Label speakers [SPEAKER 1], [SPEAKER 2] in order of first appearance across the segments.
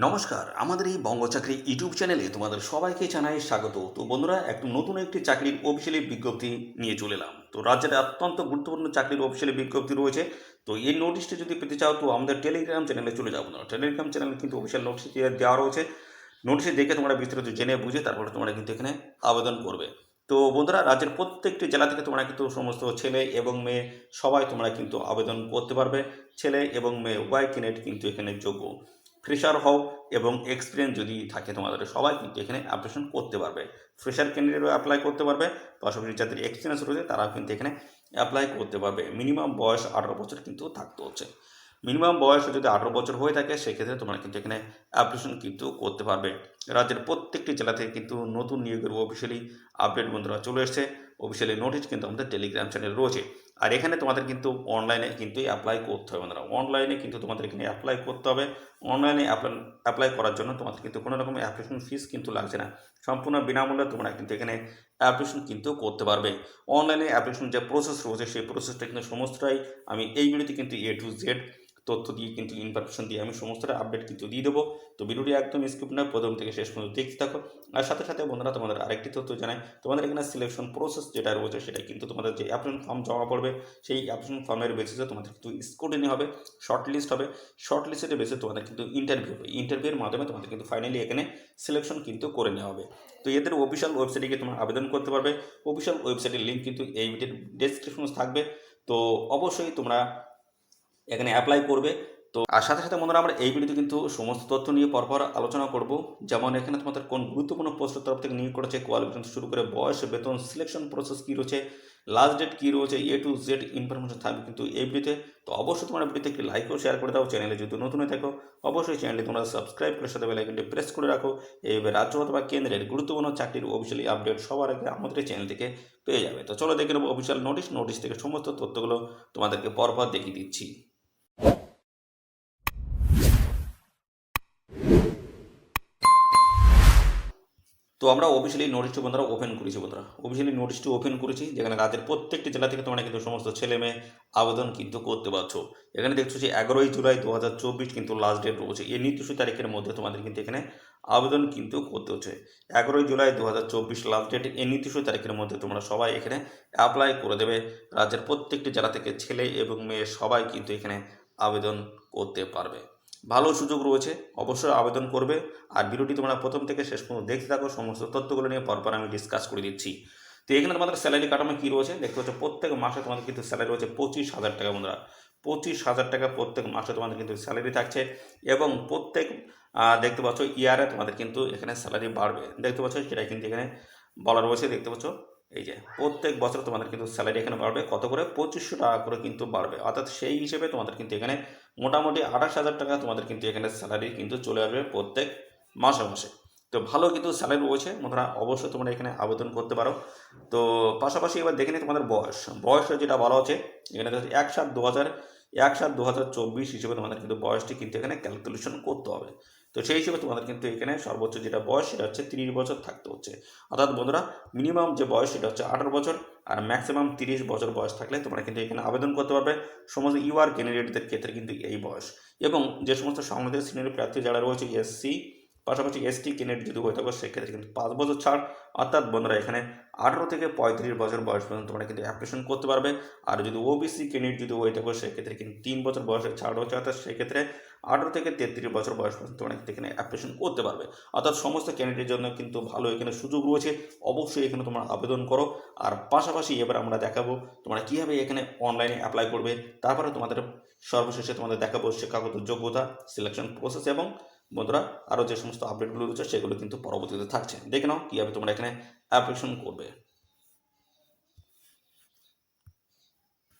[SPEAKER 1] নমস্কার, আমাদের এই বঙ্গচাকরি ইউটিউব চ্যানেলে তোমাদের সবাইকে জানাই স্বাগত। তো বন্ধুরা, নতুন একটি চাকরির অফিসিয়ালি বিজ্ঞপ্তি নিয়ে চলে এলাম। তো রাজ্যের অত্যন্ত গুরুত্বপূর্ণ চাকরির অফিসিয়ালি বিজ্ঞপ্তি রয়েছে। তো এই নোটিশটি যদি পেতে চাও তো আমাদের টেলিগ্রাম চ্যানেলে চলে যাও। বন্ধুরা, টেলিগ্রাম চ্যানেলে কিন্তু অফিসিয়াল নোটিশ দেওয়া রয়েছে। নোটিশে দেখে তোমরা বিস্তারিত জেনে বুঝে তারপরে তোমরা কিন্তু এখানে আবেদন করবে। তো বন্ধুরা, রাজ্যের প্রত্যেকটি জেলা থেকে তোমরা কিন্তু সমস্ত ছেলে এবং মেয়ে সবাই তোমরা কিন্তু আবেদন করতে পারবে। ছেলে এবং মেয়ে উভয় ক্যান্ডিডেট কিন্তু এখানে যোগ্য। ফ্রেশার হও এবং এক্সপিরিয়েন্স যদি থাকে তোমাদের, সবাই কিন্তু এখানে অ্যাপ্লিকেশন করতে পারবে। ফ্রেশার ক্যান্ডিডেটও অ্যাপ্লাই করতে পারবে, পাশাপাশি যাদের এক্সপিরিয়েন্স রয়েছে তারাও কিন্তু এখানে অ্যাপ্লাই করতে পারবে। মিনিমাম বয়স 18 বছর কিন্তু থাকতে হচ্ছে। মিনিমাম বয়স যদি 18 বছর হয়ে থাকে সেক্ষেত্রে তোমরা কিন্তু এখানে অ্যাপ্লিকেশন কিন্তু করতে পারবে। রাজ্যের প্রত্যেকটি জেলা থেকে কিন্তু নতুন নিয়োগের অফিসিয়ালি আপডেট বন্ধুরা চলে এসছে। অফিসিয়ালি নোটিশ কিন্তু আমাদের টেলিগ্রাম চ্যানেল রয়েছে। আর এখানে তোমাদের কিন্তু অনলাইনে কিন্তু অ্যাপ্লাই করতে হবে বন্ধুরা। অনলাইনে কিন্তু তোমাদের এখানে অ্যাপ্লাই করতে হবে। অনলাইনে অ্যাপ্লাই করার জন্য তোমাদের কিন্তু কোনো রকম অ্যাপ্লিকেশন ফিস কিন্তু লাগছে না। সম্পূর্ণ বিনামূল্যে তোমরা কিন্তু এখানে অ্যাপ্লিকেশন কিন্তু করতে পারবে। অনলাইনে অ্যাপ্লিকেশন যে প্রসেস রয়েছে সেই প্রসেসটা কিন্তু সমস্তটাই আমি এই ভিডিওতে কিন্তু A to Z তথ্য দিয়ে কিন্তু ইনফরমেশন দিয়ে আমি সমস্তটা আপডেট কিন্তু দিয়ে দেবো। তো ভিডিওটি একদম স্কিপ নয়, প্রথম থেকে শেষ পর্যন্ত দেখতে থাকো। আর সাথে সাথে বন্ধুরা, তোমাদের আরেকটি তথ্য জানাই, তোমাদের এখানে সিলেকশন প্রসেস যেটা রয়েছে সেটা কিন্তু তোমাদের যে অ্যাপ্লিকেশন ফর্ম জমা পড়বে সেই অ্যাপ্লিকেশন ফর্মের বেসিসে তোমাদের কিন্তু স্ক্রুটিনি হবে, শর্ট লিস্ট হবে। শর্ট লিস্টের বেসে তোমাদের কিন্তু ইন্টারভিউ হবে। ইন্টারভিউর মাধ্যমে তোমাদের কিন্তু ফাইনালি এখানে সিলেকশন কিন্তু করে নেওয়া হবে। তো এদের অফিসিয়াল ওয়েবসাইটে গিয়ে তোমরা আবেদন করতে পারবে। অফিসিয়াল ওয়েবসাইটের লিঙ্ক কিন্তু এই ভিডিওর ডেসক্রিপশনে থাকবে। তো অবশ্যই তোমরা এখানে অ্যাপ্লাই করবে। তো আর সাথে সাথে বন্ধুরা, আমরা এই ভিডিওতে কিন্তু সমস্ত তথ্য নিয়ে পরপর আলোচনা করব। যেমন এখানে তোমাদের কোন গুরুত্বপূর্ণ পোস্টের তরফ থেকে নিয়োগ করেছে, কোয়ালিফিকেশন শুরু করে বয়স, বেতন, সিলেকশন প্রসেস কী রয়েছে, লাস্ট ডেট কী রয়েছে, A to Z ইনফরমেশন থাকবে কিন্তু এই ভিডিওতে। তো অবশ্যই তোমরা ভিডিওতে একটি লাইক ও শেয়ার করে দাও। চ্যানেলে যদি নতুন হয়ে থাকো অবশ্যই চ্যানেলটি তোমরা সাবস্ক্রাইব করে সাথে বেল আইকনটি প্রেস করে রাখো। এইভাবে রাজ্য অথবা কেন্দ্রের গুরুত্বপূর্ণ চাকরির অফিসিয়ালি আপডেট সবার আগে আমাদের এই চ্যানেল থেকে পেয়ে যাবে। তো চলো দেখে নেবো অফিসিয়াল নোটিশ থেকে সমস্ত তথ্যগুলো তোমাদেরকে পরপর দেখিয়ে দিচ্ছি। তো আমরা অফিসিয়ালি নোটিশটি বন্ধুরা ওপেন করেছি। বন্ধুরা, অফিসিয়ালি নোটিশটি ওপেন করেছি, যেখানে রাজ্যের প্রত্যেকটি জেলা থেকে তোমরা কিন্তু সমস্ত ছেলে মেয়ে আবেদন কিন্তু করতে পারছো। এখানে দেখছো যে 11ই জুলাই 2024 কিন্তু লাস্ট ডেট রয়েছে। এই নির্দিষ্ট তারিখের মধ্যে তোমাদের কিন্তু এখানে আবেদন কিন্তু করতে হচ্ছে। 11ই জুলাই 2024 লাস্ট ডেট। এই নির্দিষ্ট তারিখের মধ্যে তোমরা সবাই এখানে অ্যাপ্লাই করে দেবে। রাজ্যের প্রত্যেকটি জেলা থেকে ছেলে এবং মেয়ে সবাই কিন্তু এখানে আবেদন করতে পারবে। ভালো সুযোগ রয়েছে, অবশ্যই আবেদন করবে। আর ভিডিওটি তোমরা প্রথম থেকে শেষ পর্যন্ত দেখতে থাকো, সমস্ত তথ্যগুলো নিয়ে পরপর আমি ডিসকাস করে দিচ্ছি। তো এখানে তোমাদের স্যালারি কাঠামো কী রয়েছে দেখতে পাচ্ছ। প্রত্যেক মাসে তোমাদের কিন্তু স্যালারি রয়েছে 25,000 টাকা বন্ধুরা। 25,000 টাকা প্রত্যেক মাসে তোমাদের কিন্তু স্যালারি থাকছে। এবং প্রত্যেক দেখতে পাচ্ছ ইয়ারে তোমাদের কিন্তু এখানে স্যালারি বাড়বে। দেখতে পাচ্ছ সেটা কিন্তু এখানে বলা রয়েছে। দেখতে পাচ্ছ এই যে প্রত্যেক বছর তোমাদের কিন্তু স্যালারি এখানে বাড়বে কত করে, 2500 টাকা করে কিন্তু বাড়বে। অর্থাৎ সেই হিসেবে তোমাদের কিন্তু এখানে মোটামুটি 28,000 টাকা তোমাদের কিন্তু এখানে স্যালারি কিন্তু চলে আসবে প্রত্যেক মাসে মাসে। তো ভালো কিন্তু স্যালারি রয়েছে বন্ধুরা, অবশ্যই তোমরা এখানে আবেদন করতে পারো। তো পাশাপাশি এবার দেখে নিই তোমাদের বয়স যেটা বলা হচ্ছে এখানে 1/7/2024 হিসেবে তোমাদের কিন্তু বয়সটি কিন্তু এখানে ক্যালকুলেশন করতে হবে। তো সেই হিসেবে তোমাদের কিন্তু এখানে সর্বোচ্চ যেটা বয়স সেটা হচ্ছে 30 বছর থাকতে হচ্ছে। অর্থাৎ বন্ধুরা, মিনিমাম যে বয়স সেটা হচ্ছে 18 বছর, আর ম্যাক্সিমাম 30 বছর বয়স থাকলে তোমরা কিন্তু এখানে আবেদন করতে পারবে। সমস্ত ইউআর ক্যান্ডিডেটদের ক্ষেত্রে কিন্তু এই বয়স। এবং যে সমস্ত সংসদীয় শ্রেণীর প্রার্থী যারা রয়েছে এসসি, পাশাপাশি এসটি ক্যান্ডিডেট যদি হয়ে থাকো সেক্ষেত্রে কিন্তু 5 বছর ছাড়। অর্থাৎ বন্ধুরা, এখানে 18 থেকে 35 বছর বয়স পর্যন্ত তোমরা কিন্তু অ্যাপ্লিকেশন করতে পারবে। আর যদি ওবিসি ক্যান্ডিডেট যদি হয়ে থাকো সেক্ষেত্রে কিন্তু 3 বছর বয়সের ছাড় হচ্ছে। অর্থাৎ সেক্ষেত্রে 18 থেকে 33 বছর বয়স পর্যন্ত তোমরা কিন্তু এখানে অ্যাপ্লিকেশন করতে পারবে। অর্থাৎ সমস্ত ক্যান্ডিডেটের জন্য কিন্তু ভালো এখানে সুযোগ রয়েছে। অবশ্যই এখানে তোমরা আবেদন করো। আর পাশাপাশি এবার আমরা দেখাবো তোমরা কীভাবে এখানে অনলাইনে অ্যাপ্লাই করবে। তারপরে তোমাদের সর্বশেষে তোমাদের দেখাবো শিক্ষাগত যোগ্যতা, সিলেকশন প্রসেস এবং বন্ধুরা আরও যে সমস্ত আপডেটগুলো রয়েছে সেগুলো কিন্তু পরবর্তীতে থাকছে। দেখে নাও কীভাবে তোমরা এখানে অ্যাপ্লিকেশন করবে।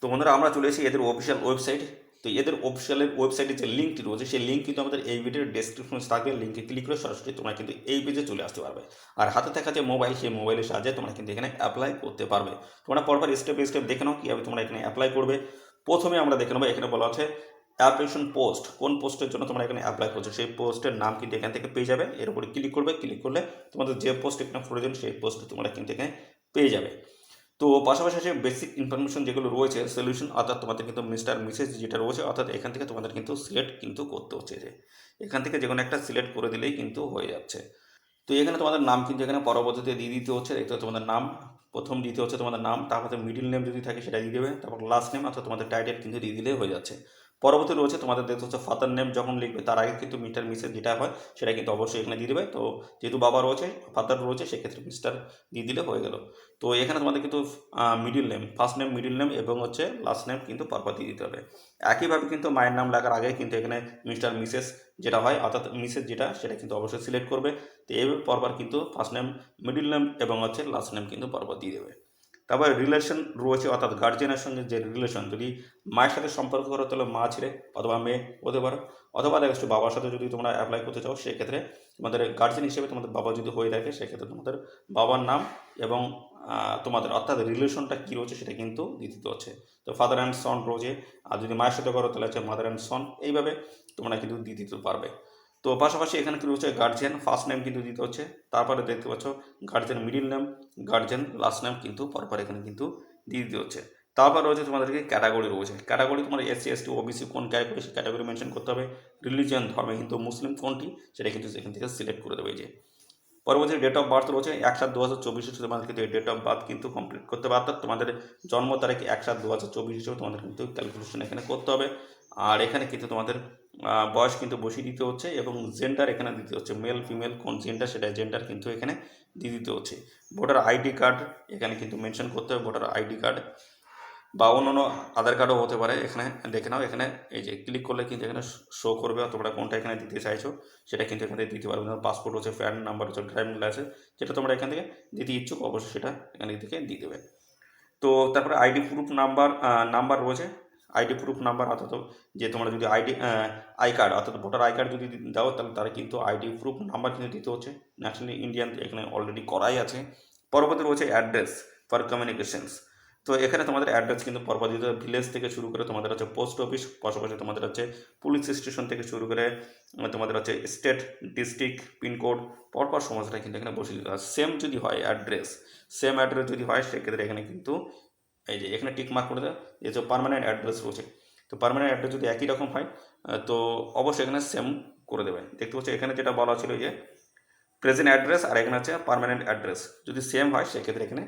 [SPEAKER 1] তো বন্ধুরা, আমরা চলে এসেছি এদের অফিসিয়াল ওয়েবসাইট। তো এদের অফিসিয়ালের ওয়েবসাইটে যে লিঙ্কটি রয়েছে সেই লিঙ্ক কিন্তু আমাদের এই ভিডিওর ডেসক্রিপশনে থাকবে। লিঙ্কে ক্লিক করে সরাসরি তোমরা কিন্তু এই পেজে চলে আসতে পারবে। আর হাতে থাকা যে মোবাইল, সেই মোবাইলের সাহায্যে তোমরা কিন্তু এখানে অ্যাপ্লাই করতে পারবে। তোমরা পরপর স্টেপ বাই স্টেপ দেখে নাও কীভাবে তোমরা এখানে অ্যাপ্লাই করবে। প্রথমে আমরা দেখে নেবো, এখানে বলা আছে অ্যাপ্লিকেশন পোস্ট, কোন পোস্টের জন্য তোমরা এখানে অ্যাপ্লাই করছো সেই পোস্টের নাম কিন্তু এখান থেকে পেয়ে যাবে। এর উপরে ক্লিক করবে, ক্লিক করলে তোমাদের যে পোস্ট এখানে প্রয়োজন সেই পোস্ট তোমরা কিন্তু এখানে পেয়ে যাবে। তো পাশাপাশি আছে বেসিক ইনফরমেশন যেগুলো রয়েছে সলিউশন, অর্থাৎ তোমাদের কিন্তু মিস্টার মিসেস যেটা রয়েছে, অর্থাৎ এখান থেকে তোমাদের কিন্তু সিলেক্ট কিন্তু করতে হচ্ছে, যে এখান থেকে যে কোনো একটা সিলেক্ট করে দিলেই কিন্তু হয়ে যাচ্ছে। তো এখানে তোমাদের নাম কিন্তু এখানে পরবর্তীতে দিয়ে দিতে হচ্ছে, দেখতে হচ্ছে তোমাদের নাম প্রথম দিতে হচ্ছে তোমাদের নাম, তারপরে মিডিল নেম যদি থাকে সেটা দিয়ে দেবে, তারপর লাস্ট নেম অর্থাৎ তোমাদের টাইটেল কিন্তু দিয়ে দিলে হয়ে যাচ্ছে। পরবর্তী রয়েছে তোমাদের দেখতে হচ্ছে ফাদার নেম যখন লিখবে তার আগে কিন্তু মিস্টার মিসেস যেটা হয় সেটা কিন্তু অবশ্যই এখানে দিয়ে দেবে। তো যেহেতু বাবা রয়েছে ফাদার রয়েছে সেক্ষেত্রে মিস্টার দিয়ে দিলে হয়ে গেল। তো এখানে তোমাদের কিন্তু middle name, first name, middle name এবং হচ্ছে লাস্ট নেম কিন্তু পরপর দিয়ে দিতে হবে। একইভাবে কিন্তু মায়ের নাম লেখার আগে কিন্তু এখানে মিস্টার মিসেস যেটা হয় অর্থাৎ মিসেস যেটা সেটা কিন্তু অবশ্যই সিলেক্ট করবে। তো এইভাবে পরপর কিন্তু ফার্স্ট নেম, মিডিল নেম এবং হচ্ছে লাস্ট নেম কিন্তু পরপর দিয়ে দেবে। তারপরে রিলেশন রয়েছে, অর্থাৎ গার্জিয়ানের সঙ্গে যে রিলেশন, যদি মায়ের সাথে সম্পর্ক করো তাহলে মা ছেলে অথবা মেয়ে হতে পারো, অথবা দেখো বাবার সাথে যদি তোমরা অ্যাপ্লাই করতে চাও সেক্ষেত্রে তোমাদের গার্জিয়ান হিসেবে তোমাদের বাবা যদি হয়ে থাকে সেক্ষেত্রে তোমাদের বাবার নাম এবং তোমাদের অর্থাৎ রিলেশনটা কী রয়েছে সেটা কিন্তু দিতে হচ্ছে। তো ফাদার অ্যান্ড সন রয়েছে, আর যদি মায়ের সাথে করো তাহলে হচ্ছে মাদার অ্যান্ড সন, এইভাবে তোমরা কিন্তু দিয়ে দিতে পারবে। তো পাশাপাশি এখানে কি রয়েছে গার্জিয়ান ফার্স্ট নেম কিন্তু দিতে হচ্ছে, তারপরে দেখতে পাচ্ছ guardian middle name, guardian last name কিন্তু পরপর এখানে কিন্তু দিয়ে দিতে হচ্ছে। তারপর রয়েছে তোমাদেরকে ক্যাটাগরি রয়েছে, ক্যাটাগরি তোমার এসসি এসটি ওবিসি কোন ক্যাটাগরি সেই ক্যাটাগরি মেনশন করতে হবে। রিলিজিয়ান ধর্মে হিন্দু মুসলিম কোনটি সেটা কিন্তু সেখান থেকে সিলেক্ট করে দেবে। যে পরবর্তী ডেট অফ বার্থ রয়েছে 1/7/2024 হিসেবে তোমাদের কিন্তু ডেট অফ বার্থ কিন্তু কমপ্লিট করতে হবে, অর্থাৎ তোমাদের জন্ম তারিখ 1/7/2024 হিসেবে তোমাদের কিন্তু ক্যালকুলেশন এখানে করতে হবে। আর এখানে কিন্তু তোমাদের বয়স কিন্তু বসিয়ে দিতে হচ্ছে এবং জেন্ডার এখানে দিতে হচ্ছে, মেল ফিমেল কোন জেন্ডার সেটা জেন্ডার কিন্তু এখানে দিয়ে দিতে হচ্ছে। ভোটার আইডি কার্ড এখানে কিন্তু মেনশন করতে হবে, ভোটার আইডি কার্ড বা অন্যান্য আধার কার্ডও হতে পারে। এখানে দেখে নাও, এখানে এই যে ক্লিক করলে কিন্তু এখানে শো করবে তোমরা কোনটা এখানে দিতে চাইছো সেটা কিন্তু এখানে দিতে পারবে। পাসপোর্ট হচ্ছে, প্যান নাম্বার হচ্ছে, ড্রাইভিং লাইসেন্স যেটা তোমরা এখান থেকে দিতে ইচ্ছুক অবশ্যই সেটা এখান থেকে দিয়ে দেবে। তো তারপরে আইডি প্রুফ নাম্বার রয়েছে, আইডি প্রুফ নাম্বার অর্থাৎ যে তোমরা যদি আই কার্ড অর্থাৎ ভোটার আই কার্ড যদি দাও তাহলে তারা কিন্তু আইডি প্রুফ নাম্বার কিন্তু দিতে হচ্ছে। ন্যাশনালি ইন্ডিয়ান এখানে অলরেডি করাই আছে। পরবর্তী রয়েছে অ্যাড্রেস ফর কমিউনিকেশনস। তো এখানে তোমাদের অ্যাড্রেস কিন্তু পরপর দিতে হবে, ভিলেজ থেকে শুরু করে তোমাদের হচ্ছে পোস্ট অফিস, পাশাপাশি তোমাদের হচ্ছে পুলিশ স্টেশন থেকে শুরু করে তোমাদের হচ্ছে স্টেট, ডিস্ট্রিক্ট, পিনকোড পরপর সমস্তটা কিন্তু এখানে বসিয়ে দিতে হবে। সেম যদি হয় অ্যাড্রেস, সেম অ্যাড্রেস যদি হয় সেক্ষেত্রে এখানে কিন্তু এই যে এখানে টিক মার্ক করে দেয় যে পার্মানেন্ট অ্যাড্রেস রয়েছে। তো পার্মানেন্ট অ্যাড্রেস যদি একই রকম হয় তো অবশ্যই এখানে সেম করে দেবে। দেখতে পাচ্ছি এখানে যেটা বলা ছিল যে প্রেজেন্ট অ্যাড্রেস আর এখানে হচ্ছে পার্মানেন্ট অ্যাড্রেস, যদি সেম হয় সেক্ষেত্রে এখানে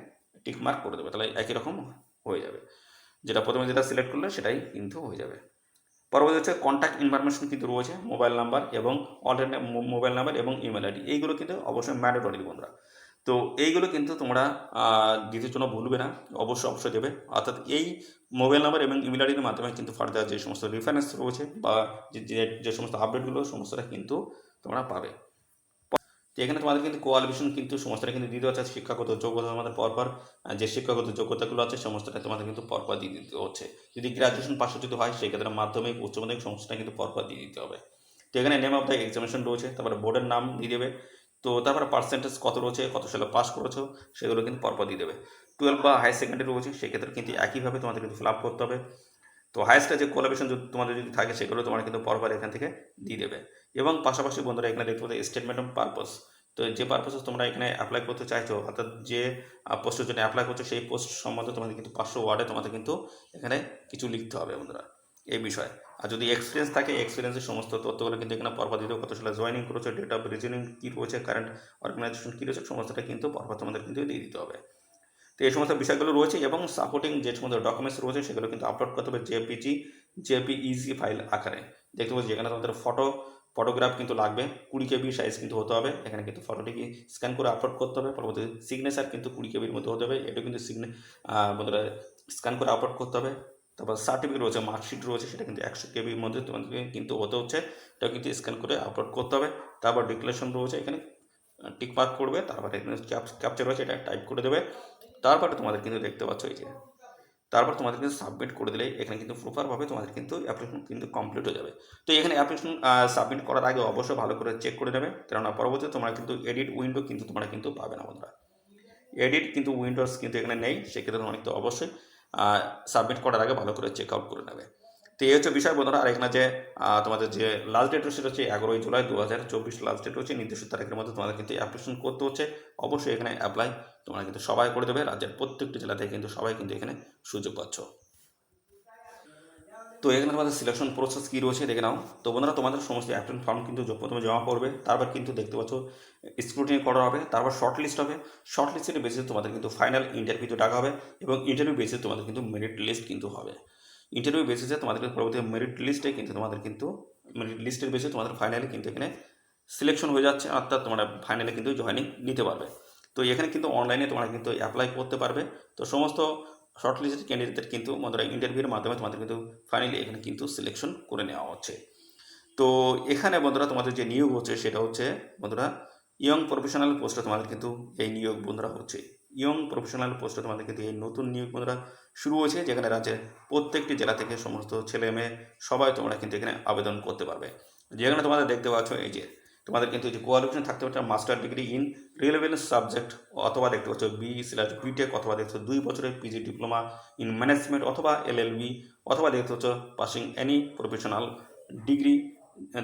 [SPEAKER 1] টিক মার্ক করে দেবে, তাহলে একই রকম হয়ে যাবে। যেটা প্রথমে যেটা সিলেক্ট করলে সেটাই কিন্তু হয়ে যাবে। পরবর্তী হচ্ছে কন্ট্যাক্ট ইনফরমেশন কিন্তু রয়েছে, মোবাইল নাম্বার এবং অল্টারনেট মোবাইল নাম্বার এবং ইমেল আইডি, এইগুলো কিন্তু অবশ্যই ম্যান্ডেটরি বন্ধুরা। তো এইগুলো কিন্তু তোমরা দিতে জন্য ভুলবে না, অবশ্যই দেবে। অর্থাৎ এই মোবাইল নাম্বার এবং ইমেল আইডির মাধ্যমে কিন্তু ফার্দার যে সমস্ত রেফারেন্স রয়েছে বা যে সমস্ত আপডেটগুলো সমস্তটা কিন্তু তোমরা পাবে। তো এখানে তোমাদের কিন্তু কোয়ালিফিকেশন কিন্তু সমস্তটা কিন্তু দিতে হচ্ছে, শিক্ষাগত যোগ্যতা তোমাদের পরপর যে শিক্ষাগত যোগ্যতাগুলো আছে সমস্তটা তোমাদের কিন্তু পরপর দিয়ে দিতে হচ্ছে। যদি গ্রাজুয়েশন পাশে যদি হয় সেক্ষেত্রে মাধ্যমিক উচ্চ মাধ্যমিক সমস্তটা কিন্তু পরপর দিয়ে দিতে হবে। তো এখানে নেম অফ দ্য এক্সামিনেশন রয়েছে, তারপরে বোর্ডের নাম দিয়ে দেবে। তো তারপরে পার্সেন্টেজ কত রয়েছে, কত সালে পাস করেছো সেগুলো কিন্তু পরপর দিয়ে দেবে। 12 বা হায়ার সেকেন্ডারি রয়েছে সেক্ষেত্রে কিন্তু একইভাবে তোমাদের কিন্তু ফিল আপ করতে হবে। তো হায়েস্টে যে কোয়ালিফিকেশন যদি তোমাদের যদি থাকে সেগুলো তোমরা কিন্তু পরপর এখান থেকে দিয়ে দেবে। এবং পাশাপাশি বন্ধুরা এখানে দেখতে পাবে স্টেটমেন্ট অফ পারপাস। তো যে পারপাসে তোমরা এখানে অ্যাপ্লাই করতে চাইছো অর্থাৎ যে পোস্টের জন্য অ্যাপ্লাই করছো সেই পোস্ট সম্বন্ধে তোমাদের কিন্তু 500 ওয়ার্ডে তোমাদের কিন্তু এখানে কিছু লিখতে হবে বন্ধুরা এই বিষয়ে। আর যদি এক্সপিরিয়েন্স থাকে এক্সপিরিয়েন্সের সমস্ত তথ্যগুলো কিন্তু এখানে পরপর দিতে হবে, কত সালে জয়েনিং করেছো, ডেট অফ রিজনিং কী রয়েছে, কারেন্ট অর্গানাইজেশন কী রয়েছে সমস্তটা কিন্তু পরপর তোমাদের কিন্তু দিয়ে দিতে হবে। তো এই সমস্ত বিষয়গুলো রয়েছে এবং সাপোর্টিং যে সমস্ত ডকুমেন্টস রয়েছে সেগুলো কিন্তু আপলোড করতে হবে জেপিইজি ফাইল আকারে। দেখতে পাচ্ছি যেখানে তোমাদের ফটোগ্রাফ কিন্তু লাগবে 20 KB সাইজ কিন্তু হতে হবে, এখানে কিন্তু ফটোটিকে স্ক্যান করে আপলোড করতে হবে। পরবর্তী সিগনেচার কিন্তু 20 KBর মধ্যে হতে হবে, এটা কিন্তু বন্ধুরা স্ক্যান করে আপলোড করতে হবে। তারপর সার্টিফিকেট রয়েছে, মার্কশিট রয়েছে সেটা কিন্তু 100 KBর মধ্যে তোমাদেরকে কিন্তু হতে হচ্ছে, এটাও কিন্তু স্ক্যান করে আপলোড করতে হবে। তারপর ডিক্লারেশন রয়েছে, এখানে টিক মার্ক করবে, তারপরে এখানে ক্যাপচার রয়েছে এটা টাইপ করে দেবে। তারপরে তোমাদের কিন্তু দেখতে পাচ্ছ এই যে তারপর তোমাদের কিন্তু সাবমিট করে দিলে এখানে কিন্তু প্রপারভাবে তোমাদের কিন্তু অ্যাপ্লিকেশন কিন্তু কমপ্লিট হয়ে যাবে। তো এখানে অ্যাপ্লিকেশন সাবমিট করার আগে অবশ্যই ভালো করে চেক করে নেবে, কেননা পরবর্তীতে তোমরা কিন্তু এডিট উইন্ডো কিন্তু তোমরা কিন্তু পাবে না বন্ধুরা। এডিট কিন্তু উইন্ডোজ কিন্তু এখানে নেই, সেক্ষেত্রে তোমরা কিন্তু অবশ্যই সাবমিট করার আগে ভালো করে চেক আউট করে নেবে। তো তো এই হচ্ছে বিষয় বন্ধুরা। আর এখানে যে তোমাদের যে লাস্ট ডেট সেটা হচ্ছে 11 জুলাই 2024 লাস্ট ডেট হচ্ছে। নির্দিষ্ট তারিখের মধ্যে তোমাদের কিন্তু অ্যাপ্লিকেশন করতে হচ্ছে। অবশ্যই এখানে অ্যাপ্লাই তোমরা কিন্তু সবাই করে দেবে। রাজ্যের প্রত্যেকটি জেলা থেকে কিন্তু সবাই কিন্তু এখানে সুযোগ পাচ্ছ। তো এখানে তোমাদের সিলেকশন প্রসেস কী রয়েছে দেখে নাও। তো বন্ধুরা, তোমাদের সমস্ত অ্যাপ্লিকেশন ফর্ম কিন্তু প্রথমে জমা করবে, তারপর কিন্তু দেখতে পাচ্ছ স্ক্রুটিনি করা হবে, তারপর শর্ট লিস্ট হবে। শর্ট লিস্টের বেসিসে তোমাদের কিন্তু ফাইনাল ইন্টারভিউতে ডাকা হবে এবং ইন্টারভিউ বেসিসে তোমাদের কিন্তু মেরিট লিস্ট কিন্তু হবে। ইন্টারভিউ বেসিসে তোমাদের পরবর্তী মেরিট লিস্টে কিন্তু মেরিট লিস্টের বেসিসে তোমাদের ফাইনালি কিন্তু এখানে সিলেকশন হয়ে যাচ্ছে, অর্থাৎ তোমরা ফাইনালি কিন্তু জয়েনিং নিতে পারবে। তো এখানে কিন্তু অনলাইনে তোমরা কিন্তু অ্যাপ্লাই করতে পারবে। তো সমস্ত শর্ট লিস্টেড ক্যান্ডিডেটদের কিন্তু বন্ধুরা ইন্টারভিউর মাধ্যমে তোমাদের কিন্তু ফাইনালি এখানে কিন্তু সিলেকশন করে নেওয়া হচ্ছে। তো এখানে বন্ধুরা তোমাদের যে নিয়োগ হচ্ছে সেটা হচ্ছে বন্ধুরা ইয়ং প্রফেশনাল পোস্টে তোমাদের কিন্তু এই নিয়োগ বন্ধুরা হচ্ছে। ইয়ং প্রফেশনাল পোস্টে তোমাদের কিন্তু এই নতুন নিয়োগ বন্ধুরা শুরু হয়েছে, যেখানে রাজ্যের প্রত্যেকটি জেলা থেকে সমস্ত ছেলে মেয়ে সবাই তোমরা কিন্তু এখানে আবেদন করতে পারবে। যেখানে তোমাদের দেখতে পাচ্ছ এই যে তোমাদের কিন্তু এই যে কোয়ালিফিকেশন থাকতে পারছে master degree in relevant subject, অথবা দেখতে পাচ্ছ বি/বিটেক, অথবা দেখতে পাচ্ছ 2 বছরের পিজি ডিপ্লোমা ইন ম্যানেজমেন্ট, অথবা এলএলবি, অথবা দেখতে পাচ্ছ পাসিং এনি প্রফেশনাল ডিগ্রি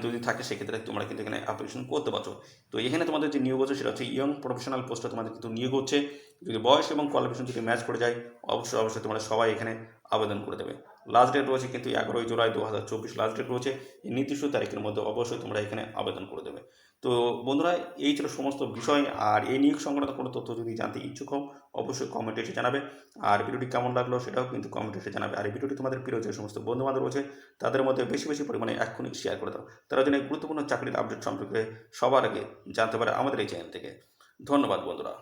[SPEAKER 1] যদি থাকে সেক্ষেত্রে তোমরা কিন্তু এখানে অ্যাপ্লিকেশন করতে পারছো। তো এখানে তোমাদের যে নিয়োগ হচ্ছে সেটা হচ্ছে ইয়ং প্রফেশনাল পোস্টে তোমাদের কিন্তু নিয়োগ হচ্ছে। যদি বয়স এবং কোয়ালিফিকেশন যদি ম্যাচ করে যায় অবশ্যই তোমরা সবাই এখানে আবেদন করে দেবে। লাস্ট ডেট রয়েছে কিন্তু 11 জুলাই 2024 লাস্ট ডেট রয়েছে। এই নির্দিষ্ট তারিখের মধ্যে অবশ্যই তোমরা এখানে আবেদন করে দেবে। তো বন্ধুরা, এই ছিল সমস্ত বিষয়। আর এই নিয়োগ সংক্রান্ত কোনো তথ্য যদি জানতে ইচ্ছুক হও অবশ্যই কমেন্টে এসে জানাবে। আর ভিডিওটি কেমন লাগলো সেটাও কিন্তু কমেন্টে এসে জানাবে। আর এই ভিডিওটি তোমাদের প্রিয় যে সমস্ত বন্ধুবান্ধব রয়েছে তাদের মধ্যে বেশি বেশি পরিমাণে এক্ষুনি শেয়ার করে দাও, তারা যেন এই গুরুত্বপূর্ণ চাকরির আপডেট সম্পর্কে সবার আগে জানতে পারে আমাদের এই চ্যানেল থেকে। ধন্যবাদ বন্ধুরা।